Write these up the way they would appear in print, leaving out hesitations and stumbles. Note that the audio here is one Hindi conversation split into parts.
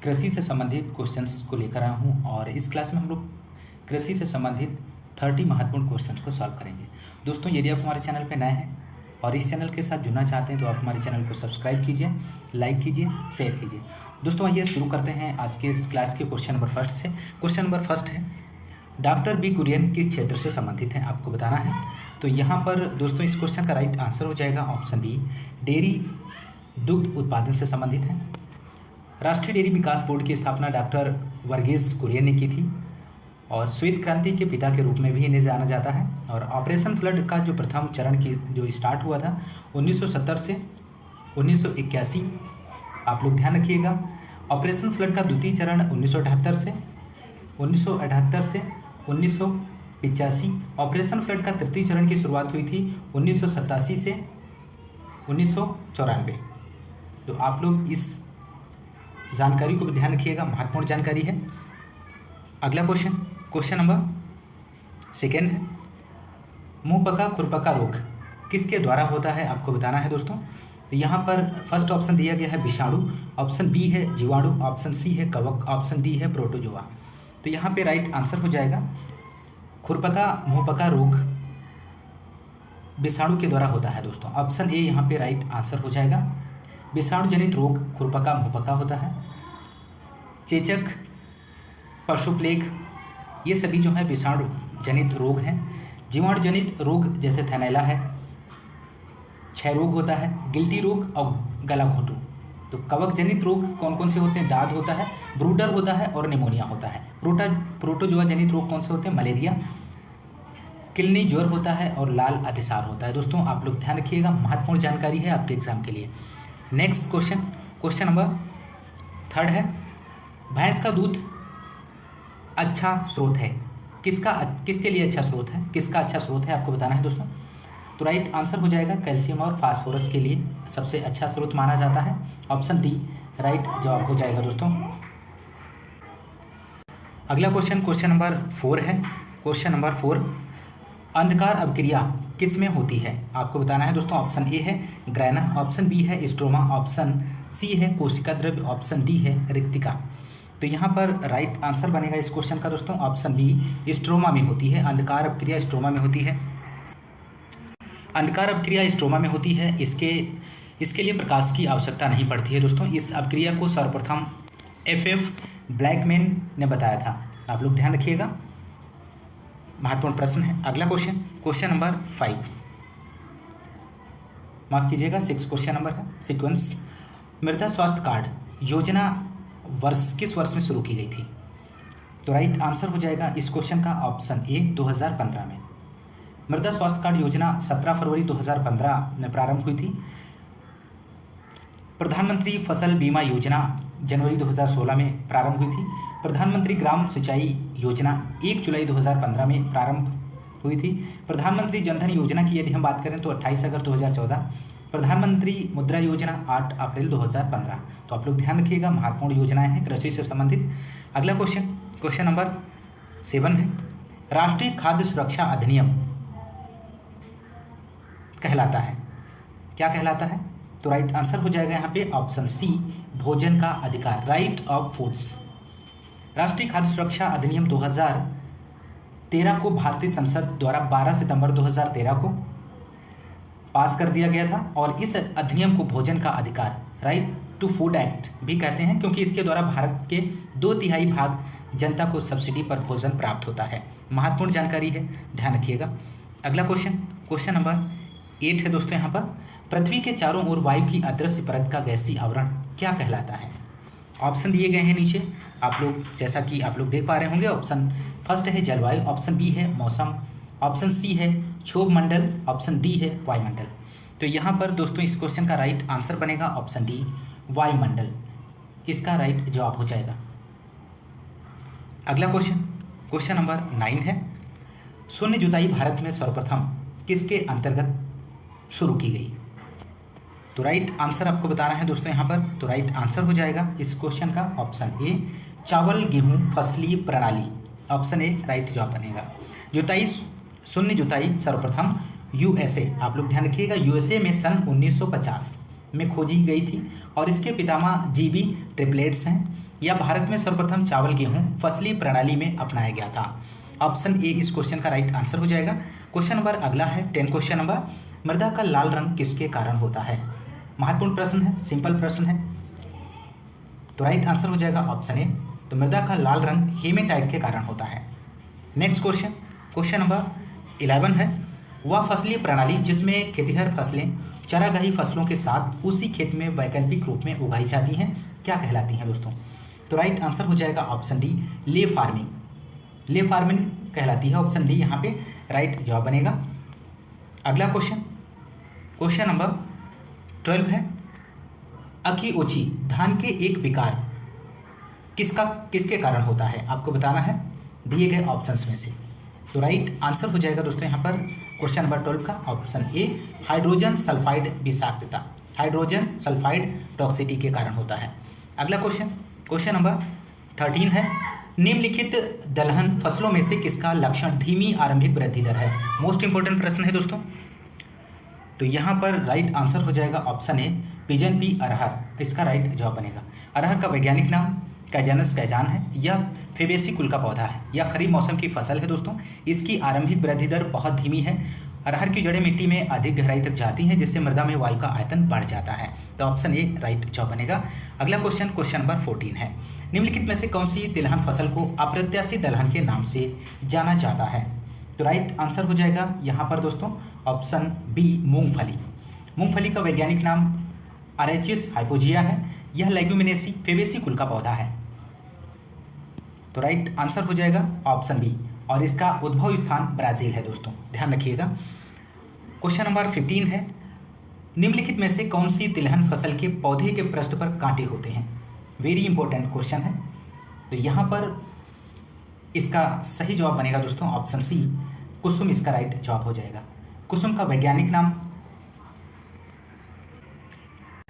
कृषि से संबंधित क्वेश्चंस को लेकर आया हूँ और इस क्लास में हम लोग कृषि से संबंधित 30 महत्वपूर्ण क्वेश्चंस को सॉल्व करेंगे। दोस्तों, यदि आप हमारे चैनल पर नए हैं और इस चैनल के साथ जुड़ना चाहते हैं तो आप हमारे चैनल को सब्सक्राइब कीजिए, लाइक कीजिए, शेयर कीजिए। दोस्तों, आइए शुरू करते हैं आज के इस क्लास के क्वेश्चन नंबर फर्स्ट से। क्वेश्चन नंबर फर्स्ट है, डॉक्टर बी कुरियन किस क्षेत्र से संबंधित हैं, आपको बताना है। तो यहाँ पर दोस्तों इस क्वेश्चन का राइट आंसर हो जाएगा ऑप्शन बी, डेयरी दुग्ध उत्पादन से संबंधित है। राष्ट्रीय डेयरी विकास बोर्ड की स्थापना डॉक्टर वर्गीस कुरियन ने की थी और श्वेत क्रांति के पिता के रूप में भी इन्हें जाना जाता है। और ऑपरेशन फ्लड का जो प्रथम चरण की जो स्टार्ट हुआ था 1970 से 1981, आप लोग ध्यान रखिएगा। ऑपरेशन फ्लड का द्वितीय चरण 1978 से 1985। ऑपरेशन फ्लड का तृतीय चरण की शुरुआत हुई थी 1987 से 1994। तो आप लोग इस जानकारी को भी ध्यान रखिएगा, महत्वपूर्ण जानकारी है। अगला क्वेश्चन नंबर सेकेंड है, मुंह पका खुरपका रोग किसके द्वारा होता है, आपको बताना है दोस्तों। तो यहाँ पर फर्स्ट ऑप्शन दिया गया है विषाणु, ऑप्शन बी है जीवाणु, ऑप्शन सी है कवक, ऑप्शन डी है प्रोटोजोआ। तो यहाँ पे राइट आंसर हो जाएगा खुरपका मुंहपका रोग विषाणु के द्वारा होता है दोस्तों। ऑप्शन ए यहाँ पे राइट आंसर हो जाएगा। विषाणु जनित रोग खुरपका मुंहपका होता है। चेचक, पशु प्लेग, ये सभी जो है विषाणु जनित रोग हैं। जीवाणु जनित रोग जैसे थैलेला है, क्षय रोग होता है, गिल्टी रोग और गला घोटू। तो कवक जनित रोग कौन कौन से होते हैं, दाद होता है, ब्रूडर होता है और निमोनिया होता है। प्रोटोजोआ जनित रोग कौन से होते हैं, मलेरिया, किलनी ज्वर होता है और लाल अतिसार होता है। दोस्तों आप लोग ध्यान रखिएगा, महत्वपूर्ण जानकारी है आपके एग्जाम के लिए। नेक्स्ट क्वेश्चन नंबर थर्ड है, भैंस का दूध अच्छा स्रोत है, किसके लिए अच्छा स्रोत है, किसका अच्छा स्रोत है, आपको बताना है दोस्तों। तो राइट आंसर हो जाएगा कैल्शियम और फास्फोरस के लिए सबसे अच्छा स्रोत माना जाता है। ऑप्शन डी राइट जवाब हो जाएगा दोस्तों। अगला क्वेश्चन नंबर 4 है। क्वेश्चन नंबर 4, अंधकार अभिक्रिया किस में होती है, आपको बताना है दोस्तों। ऑप्शन ए है ग्रैना, ऑप्शन बी है स्ट्रोमा, ऑप्शन सी है कोशिका द्रव्य, ऑप्शन डी है रिक्तिका। तो यहाँ पर राइट आंसर बनेगा इस क्वेश्चन का दोस्तों ऑप्शन बी, स्ट्रोमा में होती है। अंधकार अभिक्रिया स्ट्रोमा में होती है। अंधकार अभिक्रिया स्ट्रोमा में होती है। इसके लिए प्रकाश की आवश्यकता नहीं पड़ती है दोस्तों। इस अभिक्रिया को सर्वप्रथम FF ब्लैकमैन ने बताया था, आप लोग ध्यान रखिएगा, महत्वपूर्ण प्रश्न है। अगला क्वेश्चन नंबर 5, माफ कीजिएगा 6 क्वेश्चन नंबर है। सीक्वेंस, मृदा स्वास्थ्य कार्ड योजना किस वर्ष में शुरू की गई थी। तो राइट आंसर हो जाएगा इस क्वेश्चन का ऑप्शन ए 2015 में। मृदा स्वास्थ्य कार्ड योजना 17 फरवरी 2015 में प्रारंभ हुई थी। प्रधानमंत्री फसल बीमा योजना जनवरी 2016 में प्रारंभ हुई थी। प्रधानमंत्री ग्राम सिंचाई योजना 1 जुलाई 2015 में प्रारंभ हुई थी। प्रधानमंत्री जनधन योजना की यदि हम बात करें तो 28 अगस्त 2014। प्रधानमंत्री मुद्रा योजना 8 अप्रैल 2015। तो आप लोग ध्यान रखिएगा, महत्वपूर्ण योजनाएं हैं कृषि से संबंधित। अगला क्वेश्चन नंबर 7 है, राष्ट्रीय खाद्य सुरक्षा अधिनियम कहलाता है, क्या कहलाता है। तो राइट आंसर हो जाएगा यहाँ पे ऑप्शन सी, भोजन का अधिकार, राइट ऑफ फूड्स। राष्ट्रीय खाद्य सुरक्षा अधिनियम 2013 को भारतीय संसद द्वारा 12 सितंबर 2013 को पास कर दिया गया था और इस अधिनियम को भोजन का अधिकार, राइट टू फूड एक्ट भी कहते हैं, क्योंकि इसके द्वारा भारत के 2/3 भाग जनता को सब्सिडी पर भोजन प्राप्त होता है। महत्वपूर्ण जानकारी है, ध्यान रखिएगा। अगला क्वेश्चन नंबर 8 है दोस्तों। यहाँ पर पृथ्वी के चारों ओर वायु की अदृश्य परत का गैसीय आवरण क्या कहलाता है। ऑप्शन दिए गए हैं नीचे, आप लोग जैसा कि आप लोग देख पा रहे होंगे। ऑप्शन फर्स्ट है जलवायु, ऑप्शन बी है मौसम, ऑप्शन सी है क्षोभ मंडल, ऑप्शन डी है वायुमंडल। तो यहाँ पर दोस्तों इस क्वेश्चन का राइट आंसर बनेगा ऑप्शन डी, वायुमंडल, इसका राइट जवाब हो जाएगा। अगला क्वेश्चन नंबर 9 है, शून्य जुताई भारत में सर्वप्रथम किसके अंतर्गत शुरू की गई। तो राइट आंसर आपको बताना है दोस्तों यहाँ पर। तो राइट आंसर हो जाएगा इस क्वेश्चन का ऑप्शन ए, चावल गेहूं फसली प्रणाली, ऑप्शन ए राइट जवाब बनेगा। शून्य जुताई सर्वप्रथम USA, आप लोग ध्यान रखिएगा, USA में सन 1950 में खोजी गई थी और इसके पितामह जीबी ट्रिपलेट्स हैं, या भारत में सर्वप्रथम चावल गेहूं फसली प्रणाली में अपनाया गया था। ऑप्शन ए इस क्वेश्चन का राइट आंसर हो जाएगा। क्वेश्चन नंबर अगला है 10 क्वेश्चन नंबर, मृदा का लाल रंग किसके कारण होता है? महत्वपूर्ण प्रश्न है, सिंपल प्रश्न है, तो राइट आंसर हो जाएगा ऑप्शन ए। तो मृदा का लाल रंग हेमेटाइट के कारण होता है। नेक्स्ट क्वेश्चन, क्वेश्चन नंबर 11 है, वह फसलीय प्रणाली जिसमें खेतिहर फसलें चारागाही फसलों के साथ उसी खेत में वैकल्पिक रूप में उगाई जाती हैं क्या कहलाती हैं दोस्तों? तो राइट आंसर हो जाएगा option D, ley farming. Ley farming कहलाती है, ऑप्शन डी यहाँ पे राइट जवाब बनेगा। अगला क्वेश्चन, क्वेश्चन नंबर 12 है, अकी ओची धान के एक विकार किसके कारण होता है? आपको बताना है दिए गए ऑप्शंस में से। तो राइट आंसर हो जाएगा दोस्तों यहाँ पर क्वेश्चन नंबर 12 का ऑप्शन ए, हाइड्रोजन सल्फाइड विषाक्तता, हाइड्रोजन सल्फाइड टॉक्सिटी के कारण होता है। अगला क्वेश्चन, क्वेश्चन नंबर 13 है, निम्नलिखित दलहन फसलों में से किसका लक्षण धीमी आरंभिक वृद्धि दर है? मोस्ट इंपॉर्टेंट प्रश्न है दोस्तों। तो यहाँ पर राइट आंसर हो जाएगा ऑप्शन ए, पिजन पी अरहर, इसका राइट जवाब बनेगा। अरहर का वैज्ञानिक नाम कैजानस कैजान है, यह फेबेसी कुल का पौधा है, यह खरीफ मौसम की फसल है दोस्तों। इसकी आरंभिक वृद्धि दर बहुत धीमी है। अरहर की जड़ें मिट्टी में अधिक गहराई तक जाती हैं जिससे मृदा में वायु का आयतन बढ़ जाता है। तो ऑप्शन ए राइट जवाब बनेगा। अगला क्वेश्चन, क्वेश्चन नंबर 14 है, निम्नलिखित में से कौन सी तिलहन फसल को अप्रत्याशित दलहन के नाम से जाना जाता है? तो राइट आंसर हो जाएगा यहाँ पर दोस्तों ऑप्शन बी, मूंगफली। मूंगफली का वैज्ञानिक नाम अरेचिस हाइपोजिया है, यह लेग्यूमिनेसी फेबेसी कुल का पौधा है। तो राइट आंसर हो जाएगा ऑप्शन बी, और इसका उद्भव स्थान ब्राज़ील है दोस्तों, ध्यान रखिएगा। क्वेश्चन नंबर 15 है, निम्नलिखित में से कौन सी तिलहन फसल के पौधे के पृष्ठ पर कांटे होते हैं? वेरी इंपॉर्टेंट क्वेश्चन है। तो यहाँ पर इसका सही जवाब बनेगा दोस्तों ऑप्शन सी, कुसुम इसका राइट जवाब हो जाएगा। कुसुम का वैज्ञानिक नाम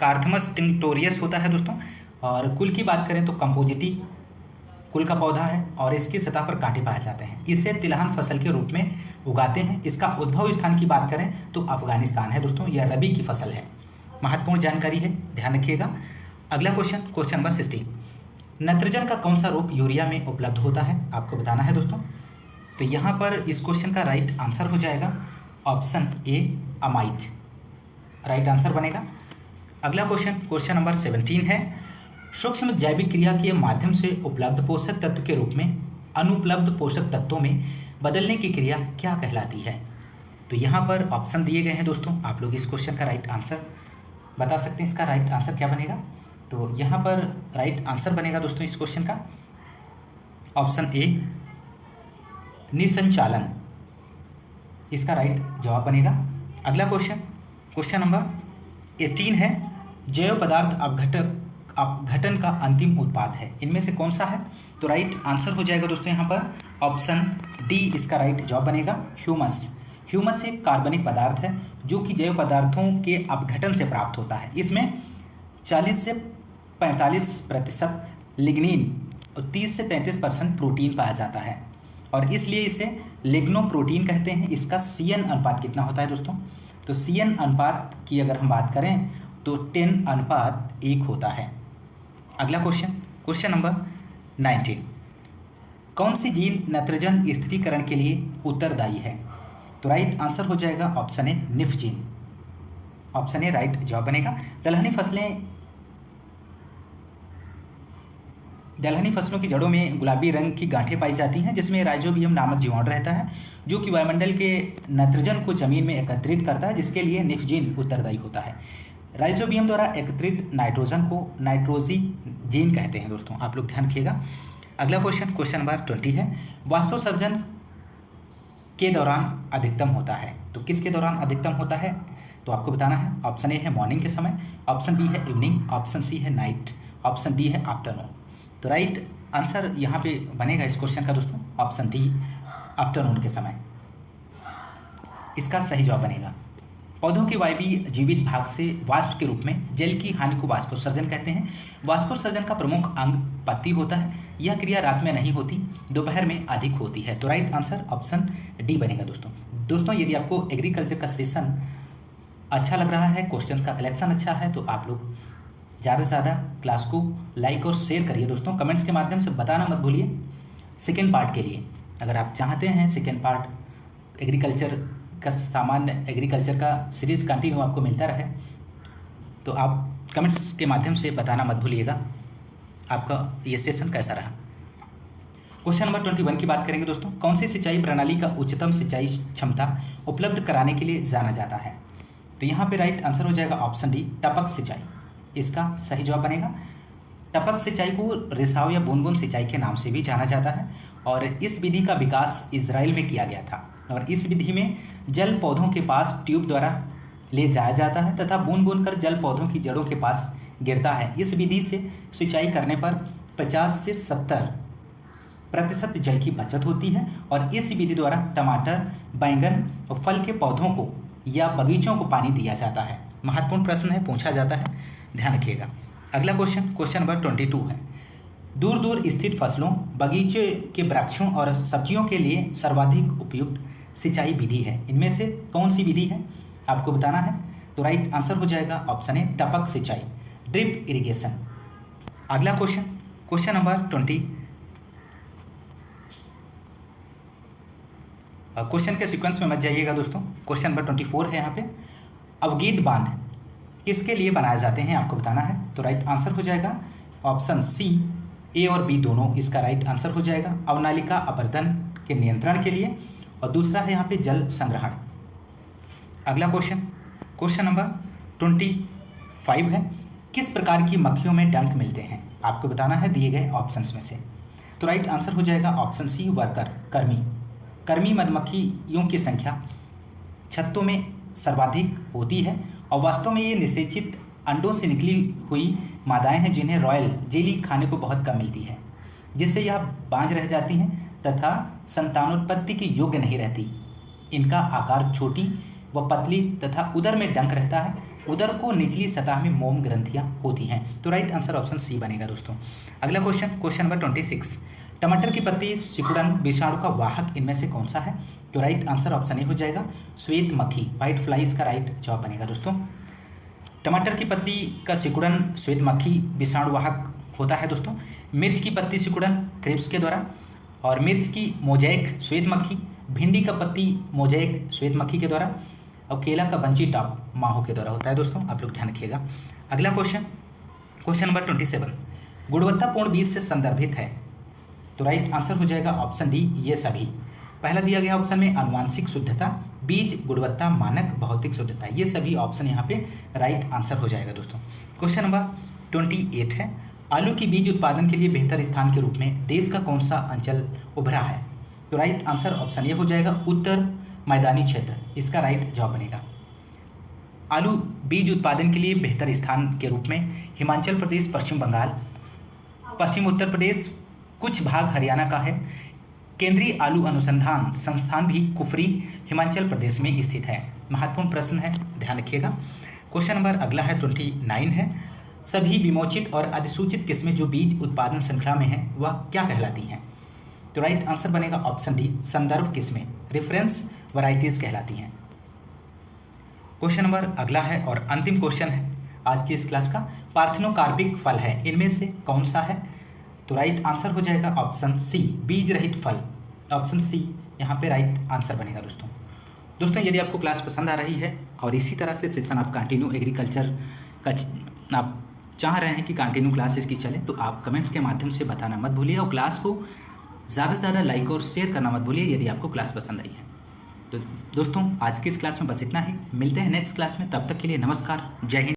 कार्थमस टिंक्टोरियस होता है दोस्तों, और कुल की बात करें तो कंपोजिटी कुल का पौधा है और इसकी सतह पर कांटे पाए जाते हैं। इसे तिलहन फसल के रूप में उगाते हैं। इसका उद्भव स्थान की बात करें तो अफगानिस्तान है दोस्तों, यह रबी की फसल है। महत्वपूर्ण जानकारी है, ध्यान रखिएगा। अगला क्वेश्चन, क्वेश्चन नंबर 16, नाइट्रोजन का कौन सा रूप यूरिया में उपलब्ध होता है? आपको बताना है दोस्तों। तो यहाँ पर इस क्वेश्चन का राइट आंसर हो जाएगा option A, amide, right answer बनेगा। अगला क्वेश्चन, क्वेश्चन नंबर 17 है, सूक्ष्म जैविक क्रिया के माध्यम से उपलब्ध पोषक तत्व के रूप में अनुपलब्ध पोषक तत्वों में बदलने की क्रिया क्या कहलाती है? तो यहाँ पर ऑप्शन दिए गए हैं दोस्तों, आप लोग इस क्वेश्चन का राइट आंसर बता सकते हैं। इसका राइट आंसर क्या बनेगा? तो यहाँ पर राइट आंसर बनेगा दोस्तों इस क्वेश्चन का ऑप्शन ए, निसंचालन, इसका राइट जवाब बनेगा। अगला क्वेश्चन, क्वेश्चन नंबर 18 है, जैव पदार्थ अपघटन का अंतिम उत्पाद है, इनमें से कौन सा है? तो राइट आंसर हो जाएगा दोस्तों यहाँ पर ऑप्शन डी, इसका राइट जवाब बनेगा, ह्यूमस। ह्यूमस एक कार्बनिक पदार्थ है जो कि जैव पदार्थों के अपघटन से प्राप्त होता है। इसमें 40 से 45% लिग्निन और 30 से 33% प्रोटीन पाया जाता है और इसलिए इसे लिग्नोप्रोटीन कहते हैं। इसका CN अनुपात कितना होता है दोस्तों? तो CN अनुपात की अगर हम बात करें तो 10:1 होता है। अगला क्वेश्चन, क्वेश्चन नंबर 19, कौन सी जीन नाइट्रोजन स्थिरीकरण के लिए उत्तरदायी है? तो राइट आंसर हो जाएगा option A, nif gene, option A right जवाब बनेगा। दलहनी फसलों की जड़ों में गुलाबी रंग की गांठें पाई जाती हैं जिसमें राइजोबियम नामक जीवाणु रहता है जो कि वायुमंडल के नाइट्रोजन को जमीन में एकत्रित करता है, जिसके लिए निफ जीन उत्तरदायी होता है। राइजोबियम द्वारा एकत्रित नाइट्रोजन को नाइट्रोजीन कहते हैं दोस्तों, आप लोग ध्यान रखिएगा। अगला क्वेश्चन, क्वेश्चन नंबर 20 है, वाष्पोत्सर्जन के दौरान अधिकतम होता है, तो किसके दौरान अधिकतम होता है? तो आपको बताना है। ऑप्शन ए है मॉर्निंग के समय, ऑप्शन बी है इवनिंग, ऑप्शन सी है नाइट, ऑप्शन डी है आफ्टरनून। तो राइट आंसर यहाँ पे बनेगा इस क्वेश्चन का दोस्तों ऑप्शन डी, आफ्टरनून के समय, इसका सही जवाब बनेगा। पौधों के वायवीय जीवित भाग से वाष्प के रूप में जल की हानि को वाष्पोत्सर्जन कहते हैं। वाष्पोत्सर्जन का प्रमुख अंग पत्ती होता है। यह क्रिया रात में नहीं होती, दोपहर में अधिक होती है। तो राइट आंसर ऑप्शन डी बनेगा दोस्तों। यदि आपको एग्रीकल्चर का सेशन अच्छा लग रहा है, क्वेश्चन का कलेक्शन अच्छा है, तो आप लोग ज़्यादा से ज़्यादा क्लास को लाइक और शेयर करिए दोस्तों। कमेंट्स के माध्यम से बताना मत भूलिए सेकेंड पार्ट के लिए। अगर आप चाहते हैं सेकेंड पार्ट एग्रीकल्चर का सामान्य एग्रीकल्चर का सीरीज कंटिन्यू आपको मिलता रहे, तो आप कमेंट्स के माध्यम से बताना मत भूलिएगा आपका ये सेशन कैसा रहा। क्वेश्चन नंबर 21 की बात करेंगे दोस्तों। कौन सी सिंचाई प्रणाली का उच्चतम सिंचाई क्षमता उपलब्ध कराने के लिए जाना जाता है? तो यहाँ पे राइट आंसर हो जाएगा ऑप्शन डी, टपक सिंचाई। इसका सही जवाब बनेगा। टपक सिंचाई को रिसाव या बूंद बूंद सिंचाई के नाम से भी जाना जाता है और इस विधि का विकास इजराइल में किया गया था। और इस विधि में जल पौधों के पास ट्यूब द्वारा ले जाया जाता है तथा बूंद बूंद कर जल पौधों की जड़ों के पास गिरता है। इस विधि से सिंचाई करने पर 50 से 70% जल की बचत होती है और इस विधि द्वारा टमाटर, बैंगन और फल के पौधों को या बगीचों को पानी दिया जाता है। महत्वपूर्ण प्रश्न है, पूछा जाता है, ध्यान रखिएगा। अगला क्वेश्चन नंबर 22 है। दूर दूर स्थित फसलों, बगीचे के वृक्षों और सब्जियों के लिए सर्वाधिक उपयुक्त सिंचाई विधि है। इनमें से कौन सी विधि है आपको बताना है। तो राइट आंसर हो जाएगा ऑप्शन ए, टपक सिंचाई, ड्रिप इरिगेशन। अगला क्वेश्चन नंबर 20। क्वेश्चन के सीक्वेंस में मत जाइएगा दोस्तों। क्वेश्चन नंबर 24 है यहाँ पे। अवगीत बांध किसके लिए बनाए जाते हैं आपको बताना है। तो राइट आंसर हो जाएगा ऑप्शन सी, ए और बी दोनों इसका राइट आंसर हो जाएगा। अवनालिका अपर्दन के नियंत्रण के लिए और दूसरा है यहाँ पे जल संग्रहण। अगला क्वेश्चन नंबर 25 है। किस प्रकार की मक्खियों में डंक मिलते हैं आपको बताना है दिए गए ऑप्शंस में से। तो राइट आंसर हो जाएगा ऑप्शन सी, वर्कर, कर्मी मधुमक्खियों की संख्या छत्तों में सर्वाधिक होती है और वास्तव में ये निषेचित अंडों से निकली हुई मादाएं हैं जिन्हें रॉयल जेली खाने को बहुत कम मिलती है, जिससे यह बांझ रह जाती हैं तथा संतानोत्पत्ति के योग्य नहीं रहती। इनका आकार छोटी व पतली तथा उदर में डंक रहता है। उदर को निचली सतह में मोम ग्रंथियां होती हैं। तो राइट आंसर ऑप्शन सी बनेगा दोस्तों। अगला क्वेश्चन नंबर 26। टमाटर की पत्ती सिकुड़न विषाणु का वाहक इनमें से कौन सा है। तो राइट आंसर ऑप्शन ए हो जाएगा, श्वेत मक्खी, व्हाइट फ्लाई इसका राइट जवाब बनेगा दोस्तों। टमाटर की पत्ती का सिकुड़न श्वेत मक्खी विषाणु वाहक होता है दोस्तों। मिर्च की पत्ती सिकुड़न थ्रिप्स के द्वारा और मिर्च की मोजैक श्वेत मक्खी, भिंडी का पत्ती मोजैक श्वेत मक्खी के द्वारा और केला का बंची टॉप माहो के द्वारा होता है दोस्तों। आप लोग ध्यान रखिएगा। अगला क्वेश्चन नंबर 27। गुणवत्तापूर्ण बीज से संदर्भित है। तो राइट आंसर हो जाएगा ऑप्शन डी, ये सभी। पहला दिया गया ऑप्शन में आनुवांशिक शुद्धता, बीज गुणवत्ता मानक, भौतिक शुद्धता, ये सभी ऑप्शन यहाँ पे राइट आंसर हो जाएगा दोस्तों। क्वेश्चन नंबर 28 है। आलू की बीज उत्पादन के लिए बेहतर स्थान के रूप में देश का कौन सा अंचल उभरा है। तो राइट आंसर ऑप्शन ये हो जाएगा, उत्तर मैदानी क्षेत्र, इसका राइट जवाब बनेगा। आलू बीज उत्पादन के लिए बेहतर स्थान के रूप में हिमाचल प्रदेश, पश्चिम बंगाल, पश्चिम उत्तर प्रदेश, कुछ भाग हरियाणा का है। केंद्रीय आलू अनुसंधान संस्थान भी कुफरी, हिमाचल प्रदेश में स्थित है। महत्वपूर्ण प्रश्न है, ध्यान रखिएगा। क्वेश्चन नंबर अगला है 29 है। सभी विमोचित और अधिसूचित किस्में जो बीज उत्पादन श्रृंखला में हैं वह क्या कहलाती हैं। तो राइट आंसर बनेगा ऑप्शन डी, संदर्भ किस्में, रेफरेंस वैरायटीज कहलाती हैं। क्वेश्चन नंबर अगला है और अंतिम क्वेश्चन है आज की इस क्लास का। पार्थेनोकार्पिक फल है, इनमें से कौन सा है। तो राइट आंसर हो जाएगा ऑप्शन सी, बीज रहित फल, ऑप्शन सी यहाँ पे राइट आंसर बनेगा दोस्तों। यदि आपको क्लास पसंद आ रही है और इसी तरह से सेशन आप कंटिन्यू एग्रीकल्चर का आप चाह रहे हैं कि कंटिन्यू क्लास इसकी चले, तो आप कमेंट्स के माध्यम से बताना मत भूलिए और क्लास को ज़्यादा से ज़्यादा लाइक और शेयर करना मत भूलिए यदि आपको क्लास पसंद आई है। तो दोस्तों आज की इस क्लास में बस इतना ही। मिलते हैं नेक्स्ट क्लास में, तब तक के लिए नमस्कार, जय हिंद।